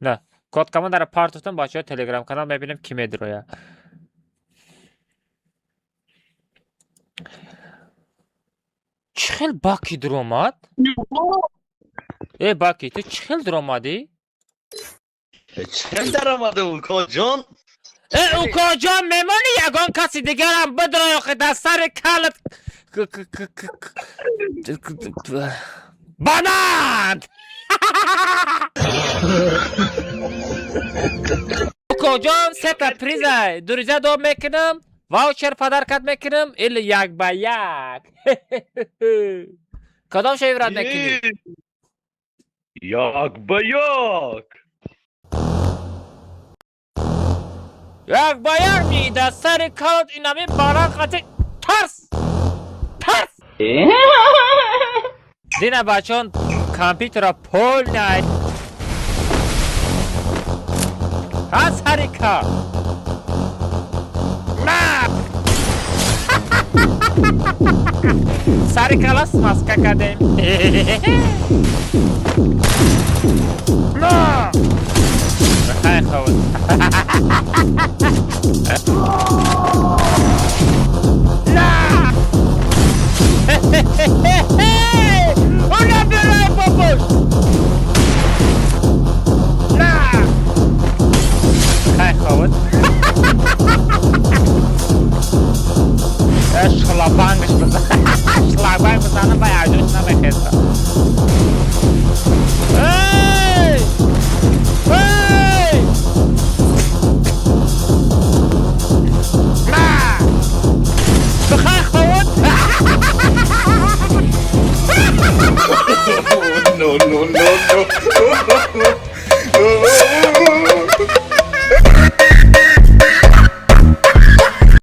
نه کد کامند در پارتتون باشه تلگرام کانال ببینیم کی میدروه. چخیل باکی در اومد؟ ای باکی تو چخیل در اومدی؟ چند در آمده اوکا جان؟ ای اوکا جان میمانی یگان کسی دیگرم بدرای آخه در سر کلت بانند. اوکا جان سه تا پریزه دوریزه دو میکنم واوچر پدرکت میکنم ایل یک با یک. کدام شیورت میکنی؟ یک با یک. یک با یک میده سر کلت اینمی باران قطعی ترس ترس. دینه بچون کامپیوتر پول ناید از حرکا مپ سر کلاس ماسکه کدیم.